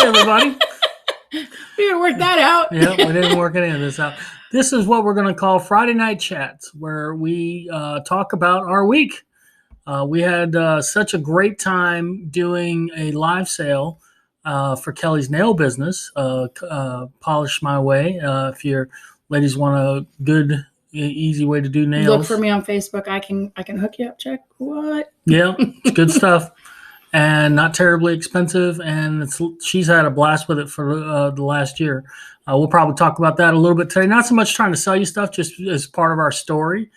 everybody. We didn't work that out. Yeah, we didn't work any of this out. This is what we're going to call Friday Night Chats, where we talk about our week. We had such a great time doing a live sale for Kelly's nail business, Polish My Way. If your ladies want a good, easy way to do nails, look for me on Facebook. I can hook you up. Check what? Yeah, it's good stuff. And not terribly expensive, and she's had a blast with it for the last year. We'll probably talk about that a little bit today. Not so much trying to sell you stuff, just as part of our story.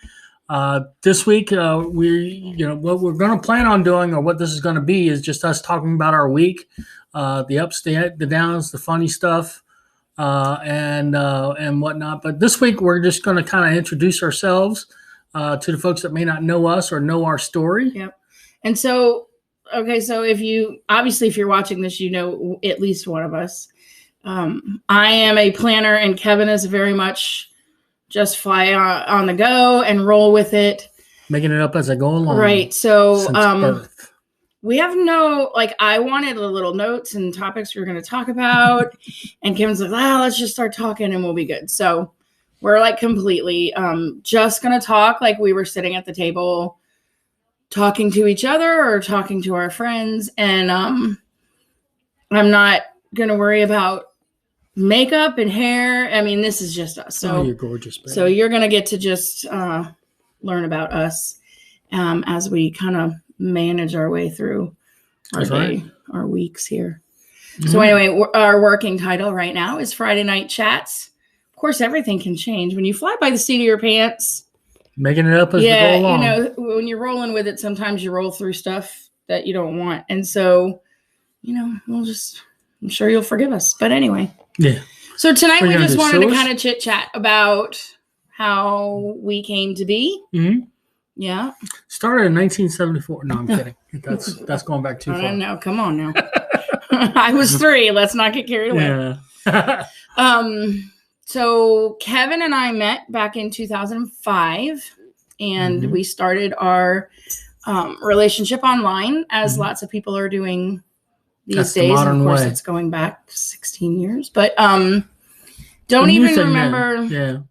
This week, what we're going to plan on doing, or what this is going to be, is just us talking about our week, the ups, the downs, the funny stuff, and whatnot. But this week, we're just going to kind of introduce ourselves to the folks that may not know us or know our story. Yep. And so. Okay, so if you're watching this, you know at least one of us. I am a planner, and Kevin is very much just fly on the go and roll with it. Making it up as I go along. Right, so birth. We have I wanted a little notes and topics we were going to talk about, and Kevin's like, let's just start talking and we'll be good. So we're completely just going to talk like we were sitting at the table talking to each other or talking to our friends. And I'm not going to worry about makeup and hair. I mean, this is just us. So you're gorgeous, baby. So you're going to get to just learn about us as we kind of manage our way through our day, our weeks here. Mm-hmm. So anyway, our working title right now is Friday Night Chats. Of course, everything can change. When you fly by the seat of your pants, making it up as we go along. When you're rolling with it, sometimes you roll through stuff that you don't want. And so, I'm sure you'll forgive us. But anyway. Yeah. So tonight we just wanted to kind of chit chat about how we came to be. Mm-hmm. Yeah. Started in 1974. No, I'm kidding. That's going back too far. No, come on now. I was 3. Let's not get carried away. Yeah. So Kevin and I met back in 2005, and we started our relationship online, as lots of people are doing these days. And of course, it's going back 16 years, but don't even remember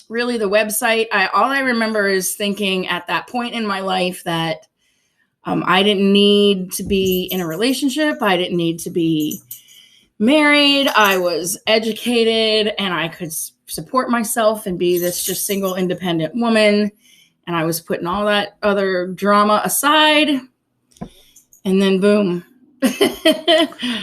really the website. All I remember is thinking at that point in my life that I didn't need to be in a relationship. I didn't need to be married. I was educated and I could support myself and be this just single independent woman. And I was putting all that other drama aside, and then boom.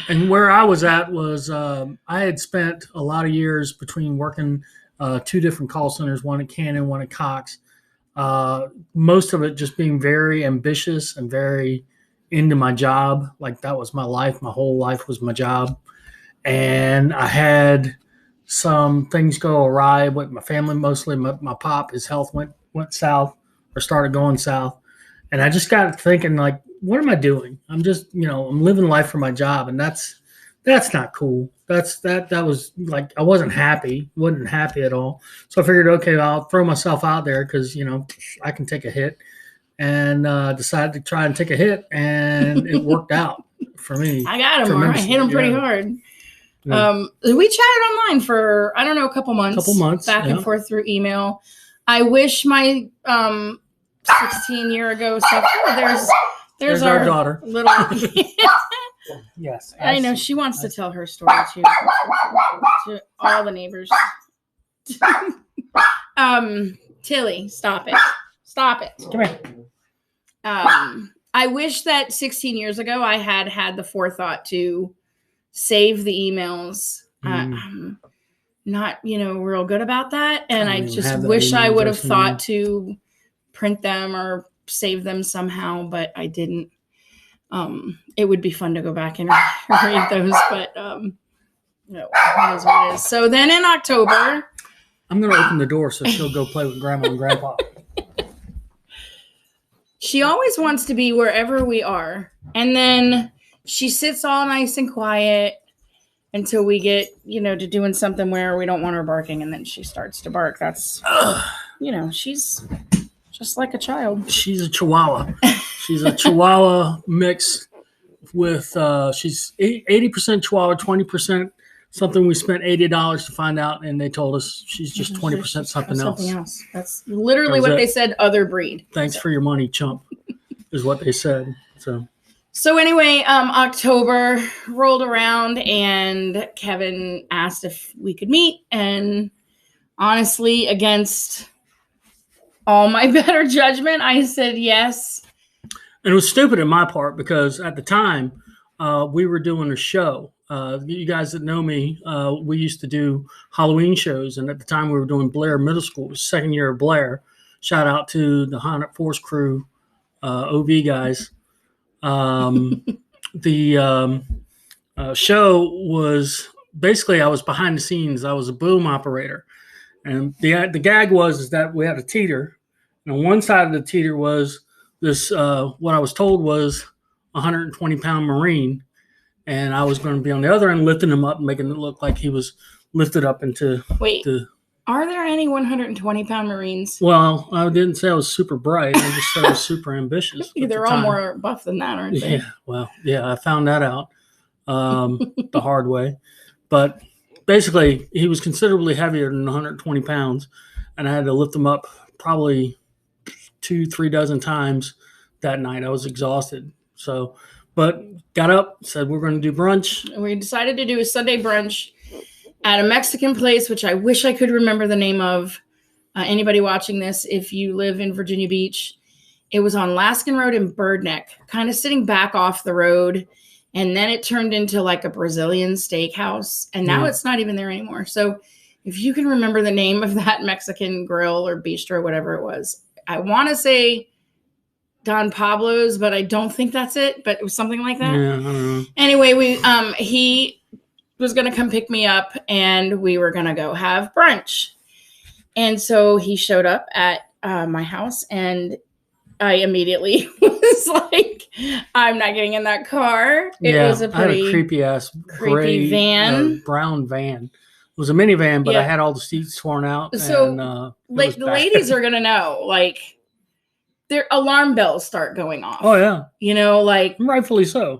And where I was at was I had spent a lot of years between working 2 different call centers, one at Canon, one at Cox. Most of it just being very ambitious and very into my job. Like that was my life. My whole life was my job. And I had some things go awry with my family, mostly my pop. His health went south, or started going south. And I just got thinking, what am I doing? I'm just, I'm living life for my job. And that's not cool. That was I wasn't happy at all. So I figured, okay, I'll throw myself out there because, I can take a hit, and decided to try and take a hit, and it worked out for me. I got him. I hit him pretty hard. Yeah. We chatted online for, I don't know, a couple months back and forth through email. I wish my 16-year ago self. There's our daughter. Little. Yes. I know she wants to tell her story too to all the neighbors. Tilly, stop it. Come here. I wish that 16 years ago I had the forethought to save the emails. I'm not, real good about that. And I just wish I would have thought to print them or save them somehow, but I didn't. It would be fun to go back and read those, but no, it is what it is. So then in October, I'm going to open the door so she'll go play with Grandma and Grandpa. She always wants to be wherever we are. And then she sits all nice and quiet until we get, to doing something where we don't want her barking. And then she starts to bark. That's, she's just like a child. She's a Chihuahua. She's a Chihuahua mix with she's 80% Chihuahua, 20% something we spent $80 to find out, and they told us she's just 20% something else. That's literally what they said. Other breed. Thanks for your money, chump, is what they said. So anyway, October rolled around, and Kevin asked if we could meet, and honestly, against all my better judgment, I said yes. And it was stupid on my part because at the time we were doing a show. You guys that know me, we used to do Halloween shows, and at the time we were doing Blair Middle School. It was second year of Blair. Shout out to the Haunted Force crew, OV guys. The show was basically I was behind the scenes. I was a boom operator, and the gag is that we had a teeter, and on one side of the teeter was this what I was told was 120-pound Marine. And I was going to be on the other end, lifting him up and making it look like he was lifted up into are there any 120-pound Marines? Well, I didn't say I was super bright. I just said I was super ambitious. They're all more buff than that, aren't they? Yeah, well, yeah, I found that out the hard way. But basically, he was considerably heavier than 120 pounds, and I had to lift him up probably 2-3 dozen times that night. I was exhausted. But got up, said we're going to do brunch. We decided to do a Sunday brunch at a Mexican place, which I wish I could remember the name of. Anybody watching this, if you live in Virginia Beach, it was on Laskin Road in Bird Neck, kind of sitting back off the road. And then it turned into like a Brazilian steakhouse. And now it's not even there anymore. So if you can remember the name of that Mexican grill or bistro, whatever it was, I want to say Don Pablo's, but I don't think that's it. But it was something like that. Yeah, I don't know. Anyway, he was going to come pick me up, and we were going to go have brunch. And so he showed up at my house, and I immediately was like, I'm not getting in that car. It was a pretty I had a creepy-ass gray van. Brown van. It was a minivan, but I had all the seats torn out. So and, the ladies are going to know, like, their alarm bells start going off. Oh, yeah. You know, like. Rightfully so.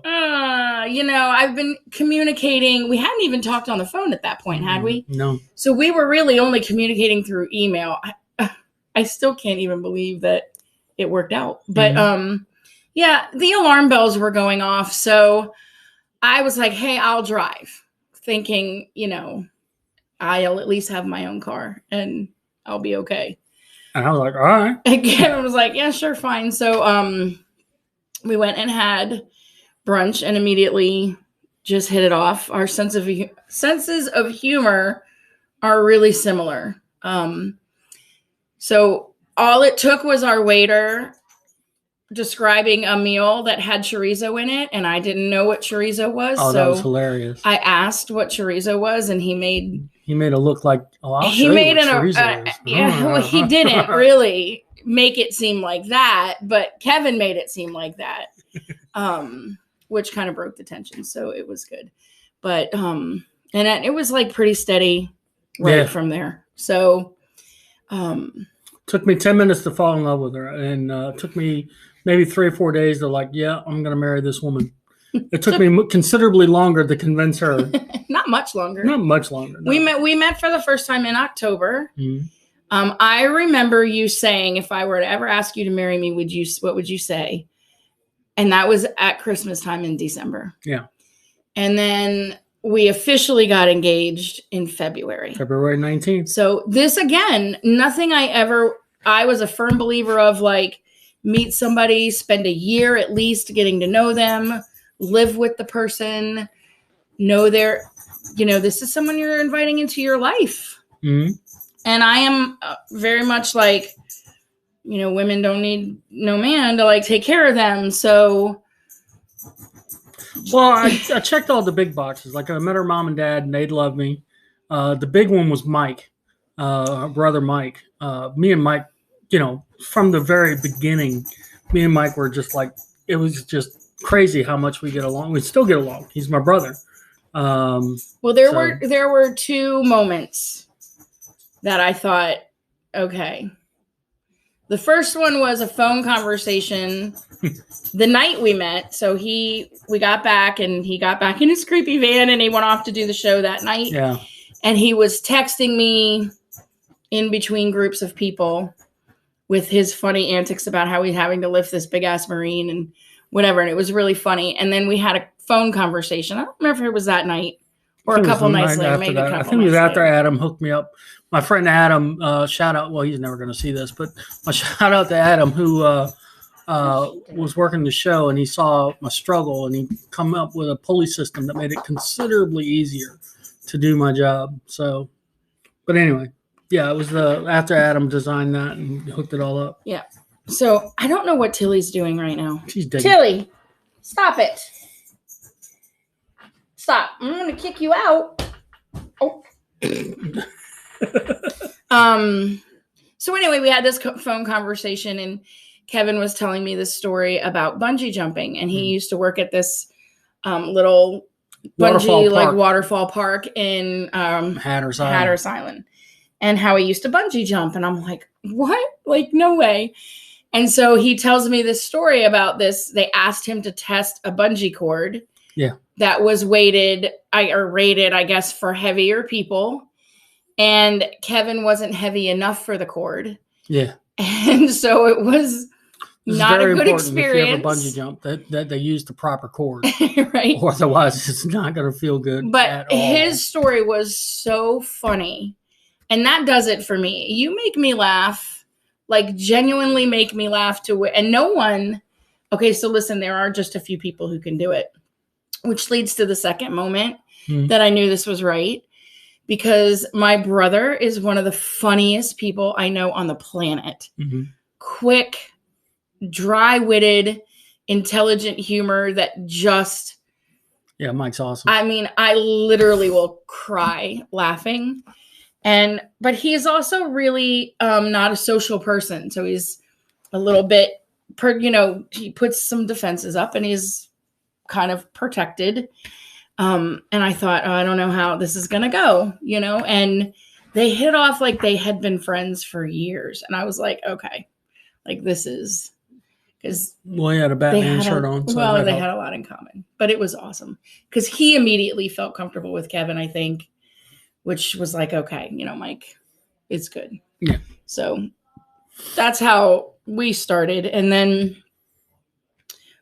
You know, I've been communicating. We hadn't even talked on the phone at that point, had we? No. So we were really only communicating through email. I still can't even believe that it worked out. But, the alarm bells were going off. So I was like, hey, I'll drive. Thinking, you know, I'll at least have my own car and I'll be okay. And I was like, all right. And Kevin was like, yeah, sure, fine. So we went and had brunch and immediately just hit it off. Our senses of humor are really similar. So all it took was our waiter describing a meal that had chorizo in it, and I didn't know what chorizo was. Oh, that was hilarious. I asked what chorizo was, and he made it look like, he didn't really make it seem like that, but Kevin made it seem like that, which kind of broke the tension. So it was good, but and it was like pretty steady from there. So took me 10 minutes to fall in love with her, and took me maybe 3 or 4 days to like, yeah, I'm going to marry this woman. It took me considerably longer to convince her. Not much longer. Not much longer. No. We met for the first time in October. Mm-hmm. I remember you saying, if I were to ever ask you to marry me, what would you say? And that was at Christmas time in December. Yeah. And then we officially got engaged in February 19th. So this, again, nothing I was a firm believer of, like, meet somebody, spend a year at least getting to know them, live with the person, know this is someone you're inviting into your life. Mm-hmm. And I am very much like, women don't need no man to like take care of them. So. Well, I checked all the big boxes. Like I met her mom and dad, and they'd love me. The big one was Mike, her brother Mike. Me and Mike, from the very beginning, me and Mike were just like, it was just crazy how much we get along. We still get along. He's my brother. Well, there were 2 moments that I thought, okay, The first one was a phone conversation the night we met. So we got back and he got back in his creepy van and he went off to do the show that night. Yeah. And he was texting me in between groups of people with his funny antics about how he's having to lift this big ass Marine and whatever. And it was really funny. And then we had a phone conversation. I don't remember if it was that night or a couple nights later. Maybe a couple I think it was after Adam hooked me up. My friend Adam, shout out. Well, he's never going to see this, but my shout out to Adam, who was working the show, and he saw my struggle, and he come up with a pulley system that made it considerably easier to do my job. So, but anyway, yeah, it was after Adam designed that and hooked it all up. Yeah. So I don't know what Tilly's doing right now. She's digging. Tilly, stop it. Stop. I'm going to kick you out. Oh. So anyway, we had this phone conversation and Kevin was telling me this story about bungee jumping, and he used to work at this little waterfall park in Hatteras Island, and how he used to bungee jump. And I'm like, what? Like, no way. And so he tells me this story about this. They asked him to test a bungee cord. Yeah. That was rated, I guess, for heavier people. And Kevin wasn't heavy enough for the cord. Yeah. And so it was not a good experience. If you have a bungee jump, that they use the proper cord. Right. Or otherwise it's not going to feel good. But his story was so funny. And that does it for me. You make me laugh, like genuinely make me laugh and no one, okay, so listen, there are just a few people who can do it, which leads to the second moment that I knew this was right. Because my brother is one of the funniest people I know on the planet. Mm-hmm. Quick, dry-witted, intelligent humor that just... Yeah, Mike's awesome. I mean, I literally will cry laughing. But he's also really not a social person. So he's a little bit, he puts some defenses up and he's kind of protected. And I thought, I don't know how this is going to go, and they hit off like they had been friends for years. And I was like, okay, like this is because he had a Batman shirt on. So they had a lot in common, but it was awesome because he immediately felt comfortable with Kevin, I think, which was like, okay, Mike, it's good. Yeah. So that's how we started. And then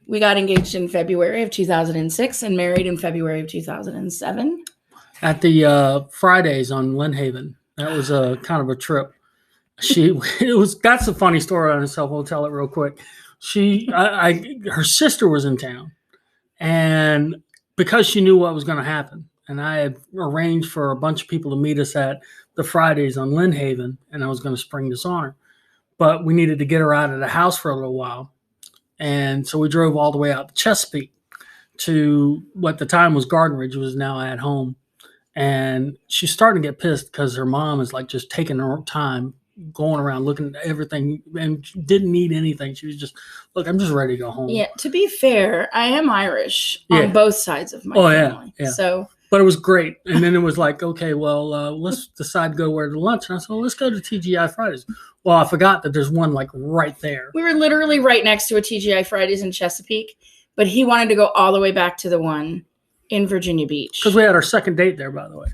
we got engaged in February of 2006 and married in February of 2007. At the Fridays on Lynnhaven. That was a kind of a trip. That's a funny story on itself. We'll tell it real quick. Her sister was in town, and because she knew what was going to happen, and I had arranged for a bunch of people to meet us at the Fridays on Lynnhaven, and I was going to spring this on her, but we needed to get her out of the house for a little while. And so we drove all the way out to Chesapeake to what at the time was Garden Ridge, was now at home. And she's starting to get pissed because her mom is like just taking her time, going around looking at everything and didn't need anything. She was just, look, I'm just ready to go home. Yeah. To be fair, I am Irish on both sides of my family. Yeah. So, but it was great. And then it was like, okay, well, let's decide to go where to lunch. And I said, well, let's go to TGI Fridays. Well, I forgot that there's one like right there. We were literally right next to a TGI Fridays in Chesapeake, but he wanted to go all the way back to the one in Virginia Beach. Because we had our second date there, by the way.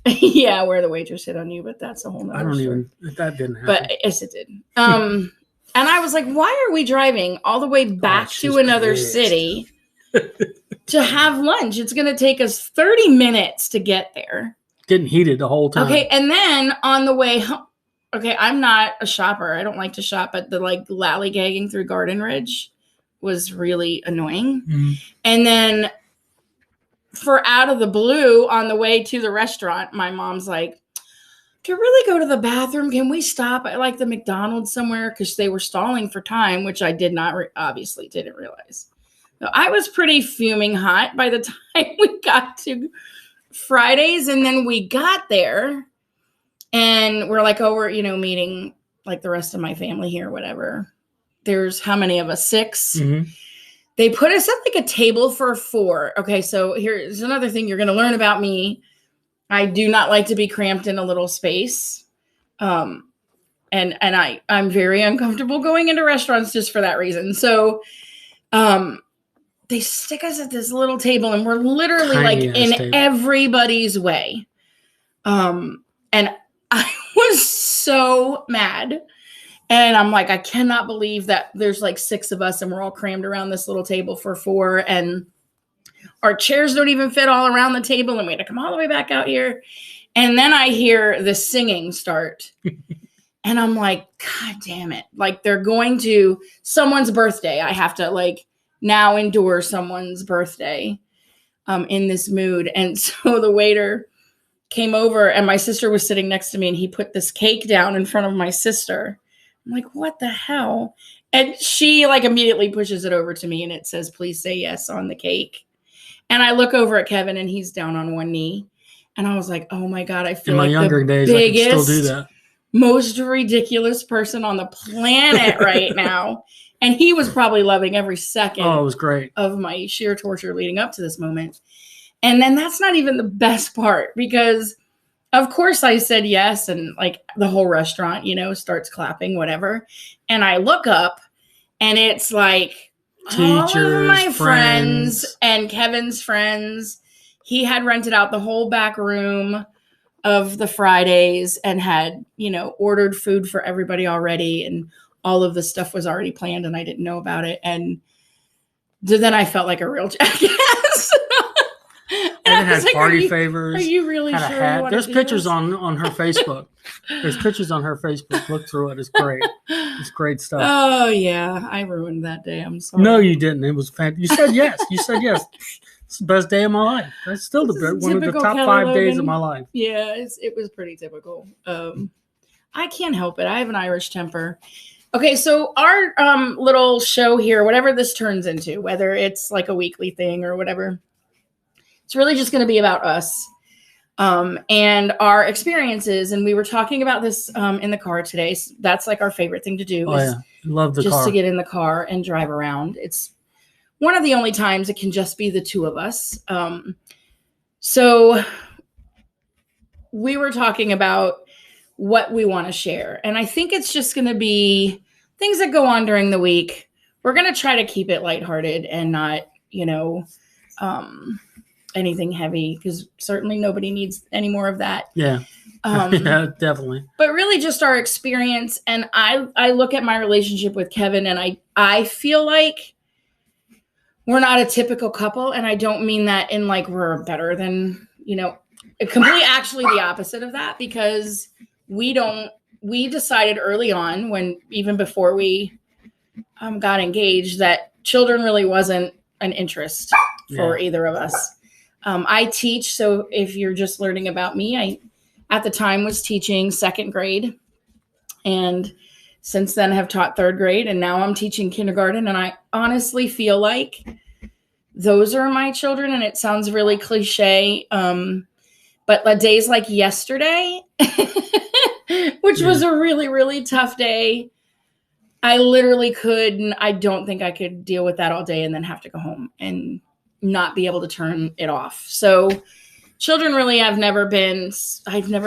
Yeah, where the waitress hit on you, but that's a whole nother story. That didn't happen. But yes, it did. And I was like, why are we driving all the way back to another city to have lunch? It's going to take us 30 minutes to get there. Getting heated the whole time. Okay, and then on the way home, okay, I'm not a shopper. I don't like to shop, but the lollygagging through Garden Ridge was really annoying. Mm-hmm. And then for out of the blue on the way to the restaurant, my mom's like, to really go to the bathroom, can we stop at like the McDonald's somewhere? Because they were stalling for time, which I did not obviously didn't realize. So I was pretty fuming hot by the time we got to Fridays. And then we got there and we're like, oh, we're, meeting like the rest of my family here, whatever. There's how many of us? 6. Mm-hmm. They put us at like a table for 4. Okay, so here's another thing you're going to learn about me. I do not like to be cramped in a little space. I'm very uncomfortable going into restaurants just for that reason. So, they stick us at this little table and we're literally like in everybody's way. And I was so mad. And I'm like, I cannot believe that there's like 6 of us and we're all crammed around this little table for 4. And our chairs don't even fit all around the table. And we had to come all the way back out here. And then I hear the singing start. And I'm like, God damn it. Like they're going to someone's birthday. I have to like now endure someone's birthday in this mood. And so the waiter came over and my sister was sitting next to me and he put this cake down in front of my sister. I'm like, what the hell? And she like immediately pushes it over to me and it says, please say yes on the cake. And I look over at Kevin and he's down on one knee. And I was like, oh my God, I feel in my like younger days, I could still do that. Most ridiculous person on the planet right now. And he was probably loving every second. Oh, it was great. Of my sheer torture leading up to this moment. And then that's not even the best part because of course I said yes. And like the whole restaurant, starts clapping, whatever. And I look up and it's like teachers, all of my friends and Kevin's friends. He had rented out the whole back room of the Fridays and had, ordered food for everybody already. And all of the stuff was already planned and I didn't know about it. And then I felt like a real jackass. And it had like, party favors. Are you really had sure? A hat. There's pictures on her Facebook. There's pictures on her Facebook. Look through it. It's great. It's great stuff. Oh, yeah. I ruined that day. I'm sorry. No, you didn't. It was fantastic. You said yes. You said yes. It's the best day of my life. That's still one of the top Kelly 5 days of my life. Yeah, it was pretty typical. I can't help it. I have an Irish temper. Okay, so our little show here, whatever this turns into, whether it's like a weekly thing or whatever, it's really just going to be about us and our experiences. And we were talking about this in the car today. So that's like our favorite thing to do. Oh, yeah. Love the car. Just to get in the car and drive around. It's one of the only times it can just be the 2 of us. So we were talking about what we want to share. And I think it's just going to be things that go on during the week. We're going to try to keep it lighthearted and not, anything heavy because certainly nobody needs any more of that. Yeah. Yeah, definitely. But really just our experience. And I look at my relationship with Kevin and I feel like we're not a typical couple. And I don't mean that in like we're better than, completely actually the opposite of that because we decided early on when even before we got engaged that children really wasn't an interest for either of us. I teach. So if you're just learning about me, I at the time was teaching 2nd grade and since then have taught 3rd grade and now I'm teaching kindergarten. And I honestly feel like those are my children. And it sounds really cliche. But days like yesterday, which was a really, really tough day. I literally couldn't. I don't think I could deal with that all day and then have to go home and not be able to turn it off. So children really I've never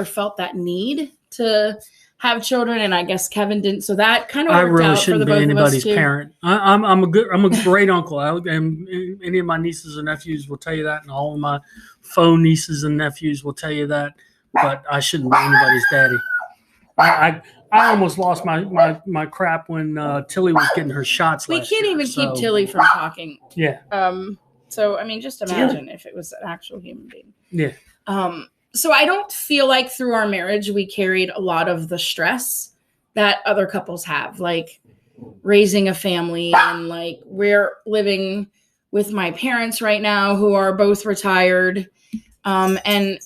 felt that need to have children. And I guess Kevin didn't. So that kind of worked really out for the both of us. I really shouldn't be anybody's parent. I'm a great uncle. And any of my nieces and nephews will tell you that. And all of my faux nieces and nephews will tell you that. But I shouldn't be anybody's daddy. I almost lost my crap when Tilly was getting her shots. We can't even keep Tilly from talking. Yeah. So I mean, just imagine if it was an actual human being. Yeah. So I don't feel like through our marriage we carried a lot of the stress that other couples have, like raising a family, and like we're living with my parents right now who are both retired, and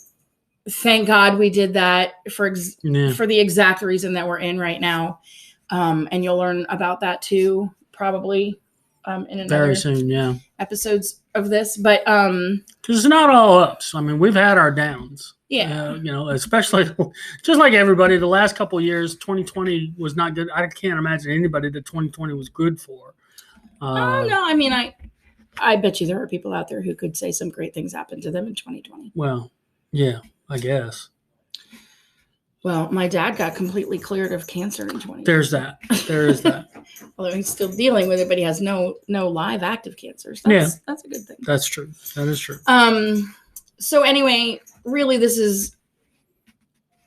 thank God we did that for the exact reason that we're in right now. And you'll learn about that too, probably in another very soon, episodes of this. But because it's not all ups. I mean, we've had our downs. Yeah. Especially just like everybody, the last couple of years, 2020 was not good. I can't imagine anybody that 2020 was good for. No, I mean, I bet you there are people out there who could say some great things happened to them in 2020. Well, yeah, I guess. Well, my dad got completely cleared of cancer in 20. There's that. There is that. Although he's still dealing with it, but he has no live active cancers. That's a good thing. That's true. That is true. So anyway, really, this is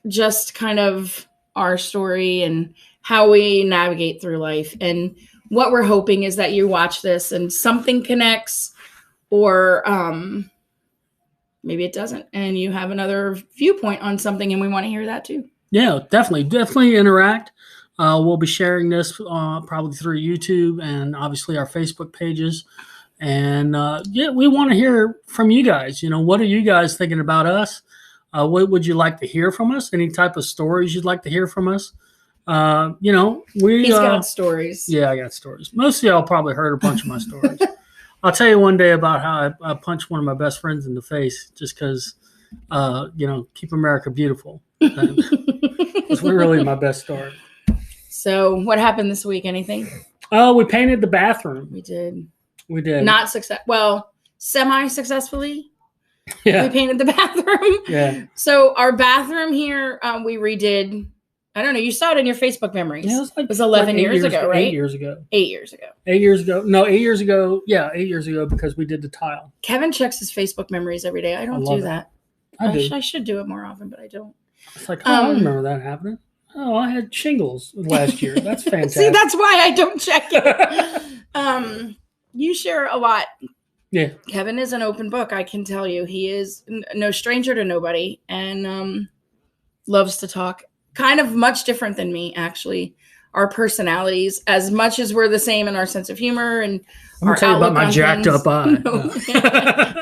just kind of our story and how we navigate through life. And what we're hoping is that you watch this and something connects, or maybe it doesn't, and you have another viewpoint on something, and we want to hear that too. Yeah, definitely interact. We'll be sharing this probably through YouTube and obviously our Facebook pages. And we want to hear from you guys. What are you guys thinking about us? What would you like to hear from us? Any type of stories you'd like to hear from us? He's got stories. Yeah, I got stories. Most of y'all probably heard a bunch of my stories. I'll tell you one day about how I punched one of my best friends in the face just because, keep America beautiful. That's really my best story. So what happened this week? Anything? Oh, we painted the bathroom. We did. Not semi-successfully. Yeah. We painted the bathroom. Yeah. So our bathroom here, we redid. I don't know. You saw it in your Facebook memories. Yeah, it was 11 years ago, right? 8 years ago. 8 years ago. 8 years ago. No, 8 years ago. Yeah, 8 years ago because we did the tile. Kevin checks his Facebook memories every day. I don't do that. I should do it more often, but I don't. It's like, I remember that happening. Oh, I had shingles last year. That's fantastic. See, that's why I don't check it. You share a lot. Yeah. Kevin is an open book, I can tell you. He is no stranger to nobody and loves to talk. Kind of much different than me, actually. Our personalities, as much as we're the same in our sense of humor and I'm gonna tell you about my jacked up eye. No.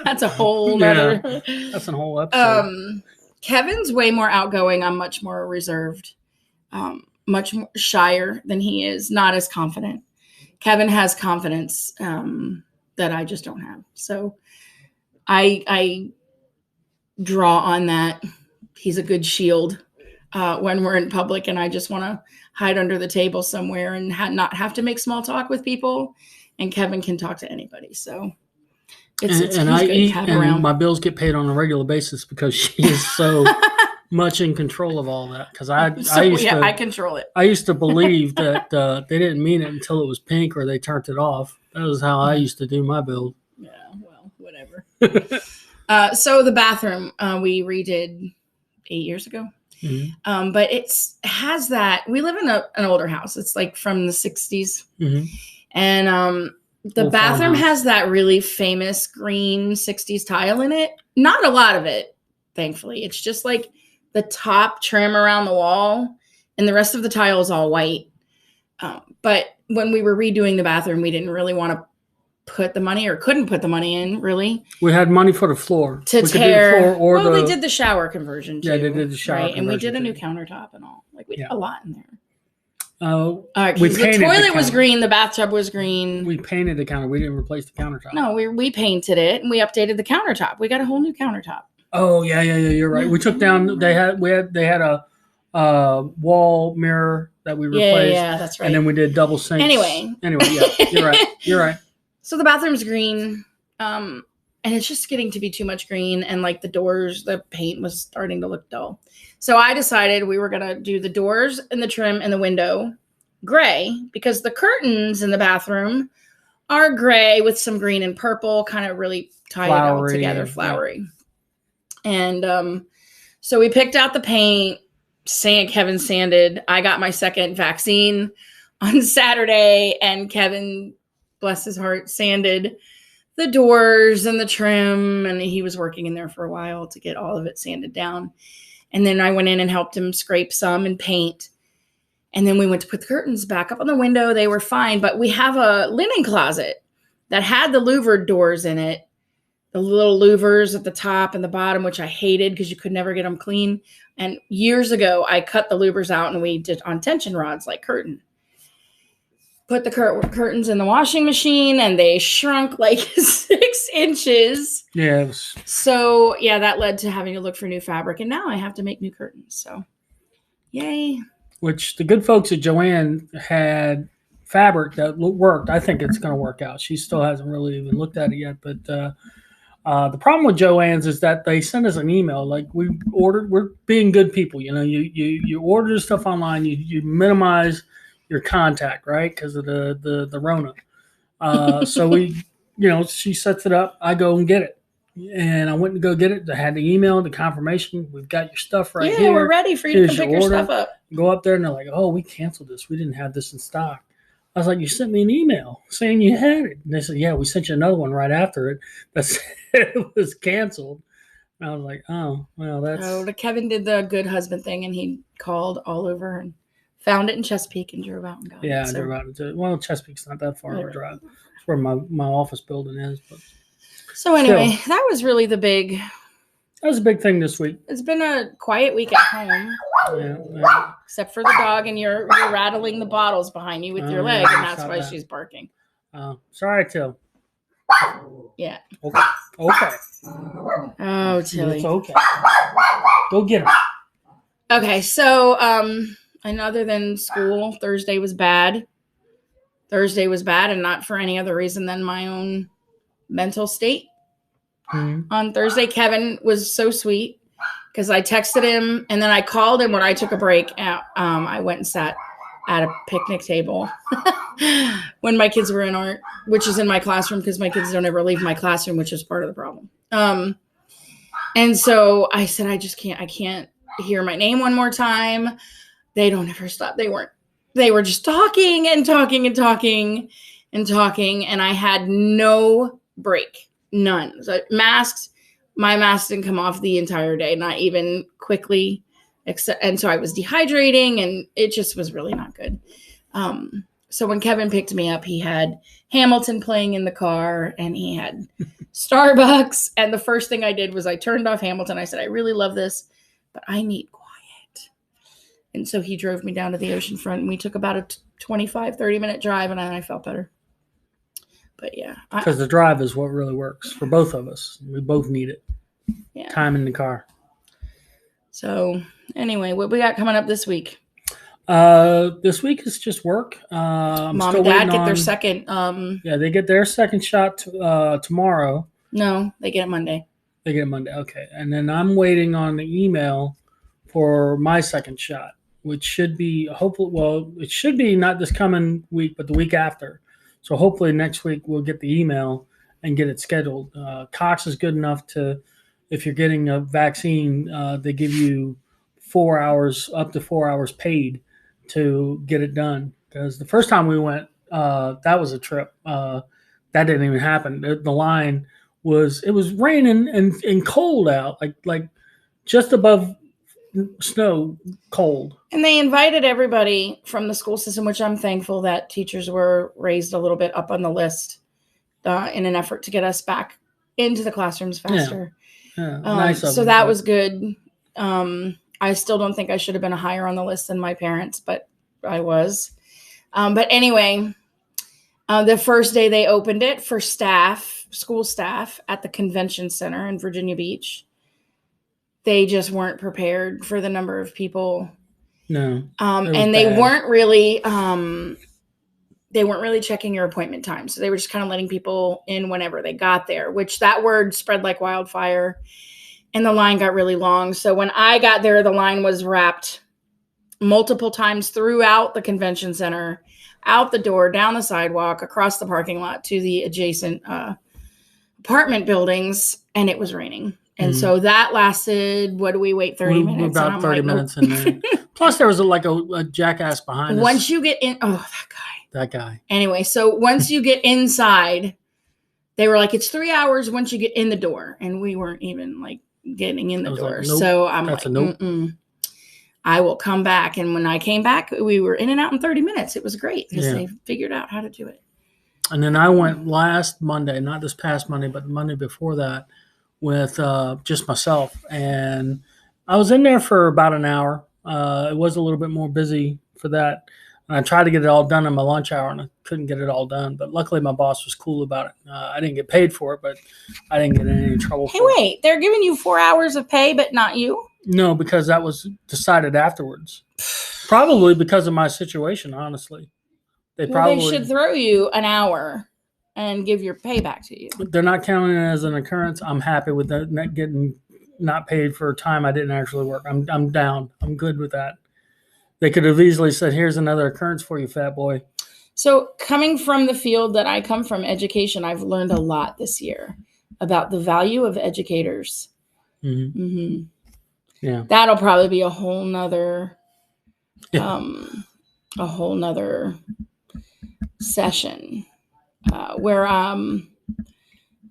That's a whole nother. That's a whole episode. Kevin's way more outgoing. I'm much more reserved, much more shyer than he is. Not as confident. Kevin has confidence that I just don't have. So I draw on that. He's a good shield when we're in public, and I just want to hide under the table somewhere and not have to make small talk with people. And Kevin can talk to anybody. So it's I good eat, to have and around. my bills get paid on a regular basis because she is so much in control of all that. Because I control it. I used to believe that they didn't mean it until it was pink or they turned it off. That was how I used to do my bill. Yeah, well, whatever. So the bathroom we redid 8 years ago. Mm-hmm. But it has that. We live in an older house. It's like from the 60s. Mm-hmm. And the bathroom has that really famous green 60s tile in it. Not a lot of it, thankfully. It's just like the top trim around the wall, and the rest of the tile is all white. But when we were redoing the bathroom, we didn't really want to put the money, or couldn't put the money in, really. We had money for the floor. To tear. They did the shower conversion too. Yeah, they did the shower conversion. And we did a new countertop and all. Like we did a lot in there. The toilet was green. The bathtub was green. We painted the counter. We didn't replace the countertop. No, we painted it and we updated the countertop. We got a whole new countertop. Oh yeah. You're right. We took down. They had a wall mirror that we replaced. Yeah, that's right. And then we did double sinks. Anyway, yeah, you're right. So the bathroom's green, and it's just getting to be too much green, and like the doors, the paint was starting to look dull. So I decided we were going to do the doors and the trim and the window gray, because the curtains in the bathroom are gray with some green and purple, kind of really tied it all together, flowery. Yeah. And so we picked out the paint. Kevin sanded. I got my second vaccine on Saturday, and Kevin, bless his heart, sanded the doors and the trim, and he was working in there for a while to get all of it sanded down. And then I went in and helped him scrape some and paint. And then we went to put the curtains back up on the window. They were fine, but we have a linen closet that had the louvered doors in it, the little louvers at the top and the bottom, which I hated because you could never get them clean. And years ago, I cut the louvers out and we did on tension rods like curtain. Put the curtains in the washing machine, and they shrunk like 6 inches. Yeah. So, yeah, that led to having to look for new fabric, and now I have to make new curtains. So, yay. Which the good folks at Joanne had fabric that worked. I think it's going to work out. She still hasn't really even looked at it yet, but The problem with Joann's is that they send us an email like we're being good people. You order stuff online, you minimize your contact, right? Because of the Rona. So she sets it up. I go and get it. And I went to go get it. I had the email, the confirmation. We've got your stuff right here. Yeah, we're ready for you to pick your stuff up. Go up there and they're like, "Oh, we canceled this. We didn't have this in stock." I was like, "You sent me an email saying you had it." And they said, "Yeah, we sent you another one right after it that said it was canceled." And I was like, "Oh, well, that's." Oh, Kevin did the good husband thing, and he called all over and found it in Chesapeake and drove out and got it. Yeah, I drove out to it. Well, Chesapeake's not that far of a drive. It's where my office building is, but. So anyway, that was really That was a big thing this week. It's been a quiet week at home. Yeah. Except for the dog, and you're rattling the bottles behind you with your leg, and that's why she's barking. Sorry, Till. Yeah. Okay. Oh, Tilly. It's okay. Go get her. Okay, so and other than school, Thursday was bad. And not for any other reason than my own mental state. On Thursday, Kevin was so sweet because I texted him and then I called him when I took a break. I went and sat at a picnic table when my kids were in art, which is in my classroom because my kids don't ever leave my classroom, which is part of the problem. And so I said, I can't hear my name one more time. They don't ever stop. They were just talking and talking and talking and talking. And I had no break. None. So my mask didn't come off the entire day, not even quickly. And so I was dehydrating and it just was really not good. So when Kevin picked me up, he had Hamilton playing in the car and he had Starbucks. And the first thing I did was I turned off Hamilton. I said, I really love this, but I need quiet. And so he drove me down to the oceanfront and we took about a 25-30 minute drive and I felt better. But yeah. Because the drive is what really works for both of us. We both need it. Yeah. Time in the car. So anyway, what we got coming up this week? This week is just work. Mom and Dad get their second. Yeah, they get their second shot tomorrow. No, they get it Monday. They get it Monday. Okay. And then I'm waiting on the email for my second shot, which should be it should be not this coming week, but the week after. So hopefully next week we'll get the email and get it scheduled. Cox is good enough to, if you're getting a vaccine, they give you 4 hours, up to 4 hours paid to get it done. Because the first time we went, that was a trip. That didn't even happen. The line it was raining and cold out, like just above snow, cold. And they invited everybody from the school system, which I'm thankful that teachers were raised a little bit up on the list in an effort to get us back into the classrooms faster. Yeah. Nice of so them, that was good. I still don't think I should have been higher on the list than my parents, but I was. But anyway, the first day they opened it for school staff at the convention center in Virginia Beach. They just weren't prepared for the number of people. No. And they weren't really checking your appointment time. So they were just kind of letting people in whenever they got there, which that word spread like wildfire and the line got really long. So when I got there, the line was wrapped multiple times throughout the convention center, out the door, down the sidewalk, across the parking lot to the adjacent apartment buildings. And it was raining. And so that lasted, what do we wait, 30 minutes? About 30 minutes in there. Plus there was a jackass behind us. Once you get in, that guy. Anyway, so once you get inside, they were like, it's 3 hours once you get in the door. And we weren't even like getting in the door. Like, nope. So I'm like, nope. I will come back. And when I came back, we were in and out in 30 minutes. It was great because they figured out how to do it. And then I went last Monday, not this past Monday, but Monday before that, with just myself. And I was in there for about an hour. It was a little bit more busy for that. And I tried to get it all done in my lunch hour, and I couldn't get it all done. But luckily, my boss was cool about it. I didn't get paid for it, but I didn't get in any trouble for it. Hey, wait. They're giving you 4 hours of pay, but not you? No, because that was decided afterwards. Probably because of my situation, honestly. They should throw you an hour. and give your pay back to you. They're not counting it as an occurrence. I'm happy with that, not getting not paid for time I didn't actually work. I'm down. I'm good with that. They could have easily said, "Here's another occurrence for you, fat boy." So coming from the field that I come from, education, I've learned a lot this year about the value of educators. Mm-hmm. Mm-hmm. Yeah, that'll probably be a whole nother session where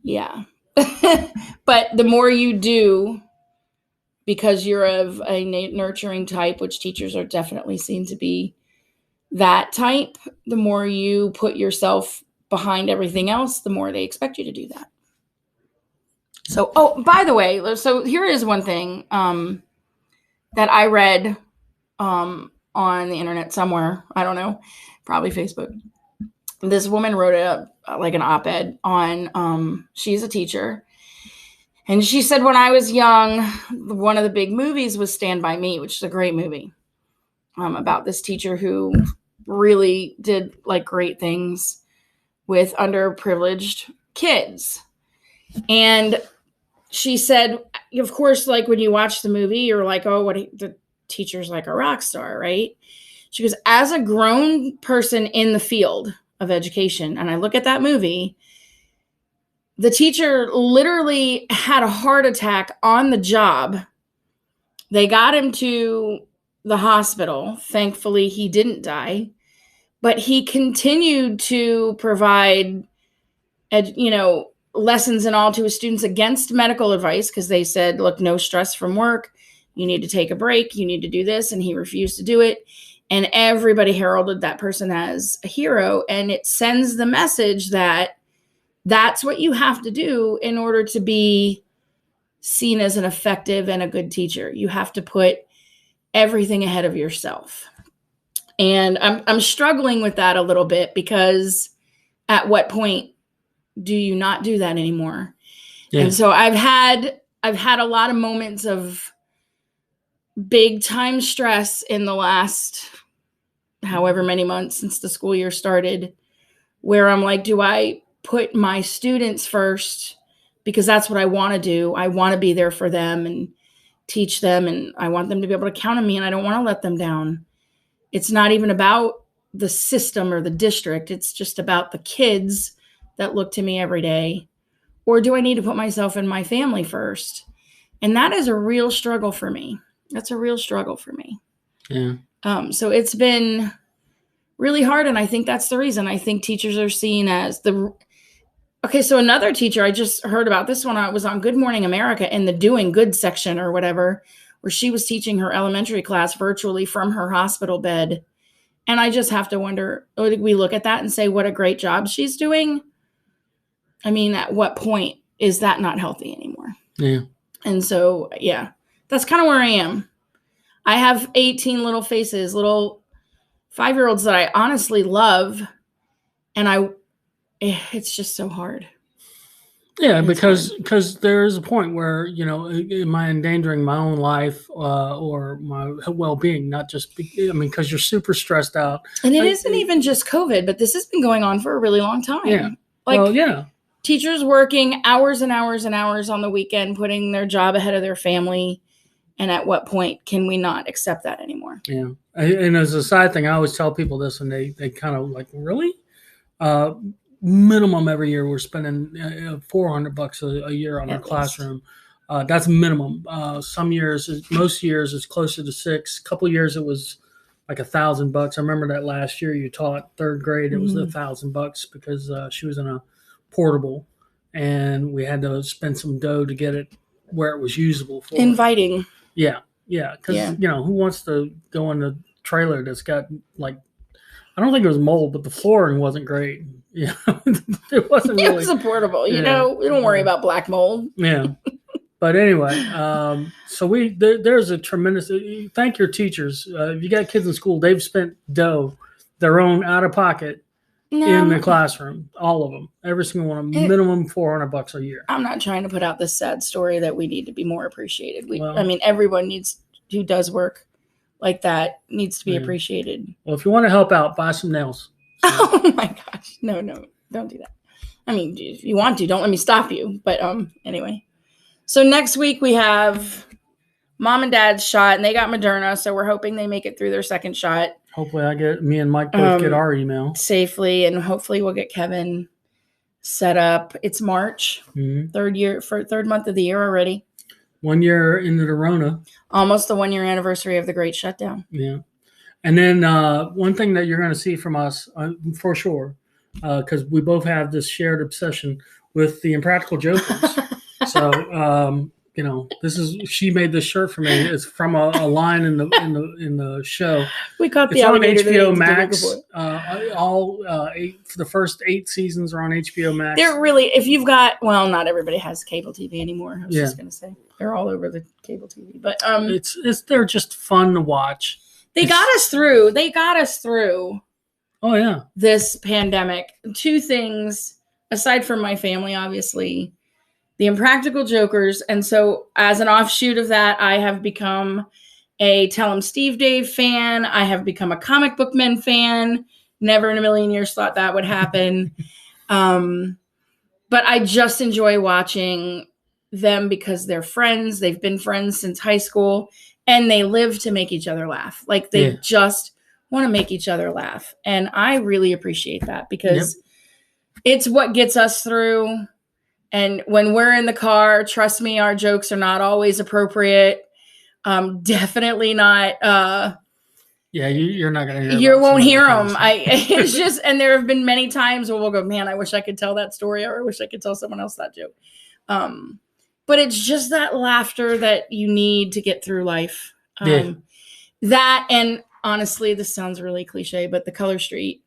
yeah. But the more you do, because you're of a nurturing type, which teachers are definitely seen to be that type, the more you put yourself behind everything else, the more they expect you to do that. So, oh, by the way, so here is one thing that I read on the internet somewhere. I don't know, probably Facebook. This woman wrote it up like an op-ed on, she's a teacher. And she said, when I was young, one of the big movies was Stand By Me, which is a great movie about this teacher who really did like great things with underprivileged kids. And she said, of course, like when you watch the movie, you're like, oh, the teacher's like a rock star, right? She goes, as a grown person in the field of education, and I look at that movie, the teacher literally had a heart attack on the job. They got him to the hospital. Thankfully, he didn't die, but he continued to provide, lessons and all to his students against medical advice because they said, look, no stress from work. You need to take a break. You need to do this. And he refused to do it. And everybody heralded that person as a hero. And it sends the message that that's what you have to do in order to be seen as an effective and a good teacher. You have to put everything ahead of yourself. And I'm struggling with that a little bit because at what point do you not do that anymore? Yeah. And so I've had a lot of moments of big time stress in the last however many months since the school year started, where I'm like, do I put my students first because that's what I want to do? I want to be there for them and teach them, and I want them to be able to count on me, and I don't want to let them down. It's not even about the system or the district. It's just about the kids that look to me every day. Or do I need to put myself and my family first? And that is a real struggle for me. That's a real struggle for me. Yeah. So it's been really hard. And I think that's the reason. I think teachers are seen as so another teacher, I just heard about this one. I was on Good Morning America in the Doing Good section or whatever, where she was teaching her elementary class virtually from her hospital bed. And I just have to wonder, we look at that and say, what a great job she's doing. I mean, at what point is that not healthy anymore? Yeah. And so, yeah, that's kind of where I am. I have 18 little faces, little 5-year-olds that I honestly love. And it's just so hard. Yeah, because there is a point where, am I endangering my own life or my well-being? Not just, because you're super stressed out. And it isn't even just COVID, but this has been going on for a really long time. Yeah. Yeah. Teachers working hours and hours and hours on the weekend, putting their job ahead of their family. And at what point can we not accept that anymore? Yeah. And as a side thing, I always tell people this, and they kind of like, really? Minimum every year we're spending $400 a year on our classroom. That's minimum. Most years it's closer to $600. A couple of years it was like $1,000. I remember that last year you taught third grade. It was $1,000 because she was in a portable, and we had to spend some dough to get it where it was usable for inviting. Yeah. Because who wants to go in a trailer that's got like, I don't think it was mold, but the flooring wasn't great. Yeah, it wasn't. It was a portable. We don't worry about black mold. Yeah, but anyway, so there's a tremendous. Thank your teachers. If you got kids in school, they've spent dough, their own out of pocket, in the classroom. All of them, every single one of them, minimum $400 a year. I'm not trying to put out this sad story that we need to be more appreciated. Everyone who does work like that needs to be appreciated. Well, if you want to help out, buy some nails. Oh my gosh. No, don't do that. I mean, if you want to, don't let me stop you. But anyway. So next week we have Mom and Dad's shot, and they got Moderna, so we're hoping they make it through their second shot. Hopefully me and Mike both get our email. Safely, and hopefully we'll get Kevin set up. It's March, third month of the year already. 1 year into the Rona. Almost the 1 year anniversary of the Great Shutdown. Yeah. And then one thing that you're going to see from us, for sure, because we both have this shared obsession with the Impractical Jokers. So, she made this shirt for me. It's from a line in the show. We caught the it's on alligator HBO Max. For the first 8 seasons are on HBO Max. They're really, if you've got, well, not everybody has cable TV anymore. I was just going to say they're all over the cable TV, but they're just fun to watch. They got us through. Oh yeah, this pandemic. 2 things aside from my family, obviously. The Impractical Jokers. And so as an offshoot of that, I have become a Tell 'em Steve Dave fan. I have become a Comic Book Men fan. Never in a million years thought that would happen. But I just enjoy watching them because they're friends. They've been friends since high school, and they live to make each other laugh. Like they just want to make each other laugh. And I really appreciate that because it's what gets us through. And when we're in the car, trust me, our jokes are not always appropriate. Definitely not. You're not going to hear. You won't hear them. It's just, and there have been many times where we'll go, man, I wish I could tell that story, or I wish I could tell someone else that joke. But it's just that laughter that you need to get through life. That, and honestly, this sounds really cliche, but the Color Street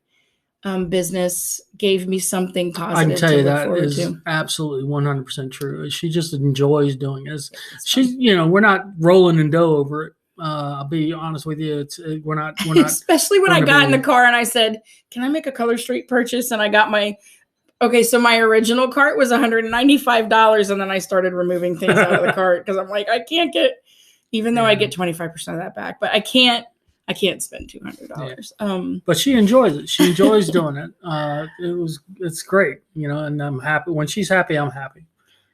business gave me something positive. I can tell you that is absolutely 100% true. She just enjoys doing it. She's, we're not rolling in dough over it. I'll be honest with you. We're not. Especially when I got in the car and I said, "Can I make a Color Street purchase?" And I got so my original cart was $195, and then I started removing things out of the cart because I'm like, I can't get, even though I get 25% of that back, but I can't spend $200. But she enjoys it. She enjoys doing it. It's great, and I'm happy. When she's happy, I'm happy.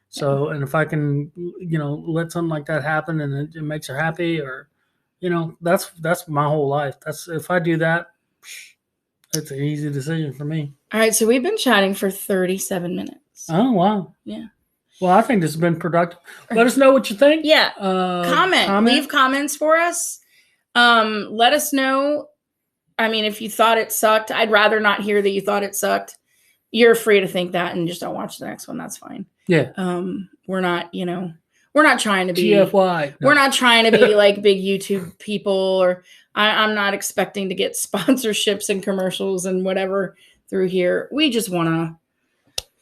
So, and if I can, let something like that happen and it makes her happy, or, that's my whole life. If I do that, it's an easy decision for me. All right. So we've been chatting for 37 minutes. Oh, wow. Yeah. Well, I think this has been productive. Let us know what you think. Yeah. Comment. Leave comments for us. Let us know. I mean, if you thought it sucked, I'd rather not hear that you thought it sucked. You're free to think that and just don't watch the next one. That's fine. Yeah. We're not, we're not trying to be TFY. No. We're not trying to be like big YouTube people, or I'm not expecting to get sponsorships and commercials and whatever through here. We just want to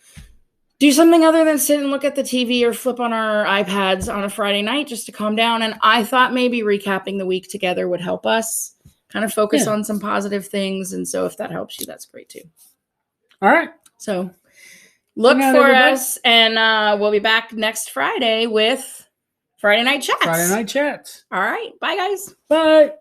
do something other than sit and look at the TV or flip on our iPads on a Friday night just to calm down. And I thought maybe recapping the week together would help us kind of focus on some positive things. And so if that helps you, that's great too. All right. So look for us, and we'll be back next Friday with Friday Night Chats. Friday Night Chats. All right. Bye, guys. Bye.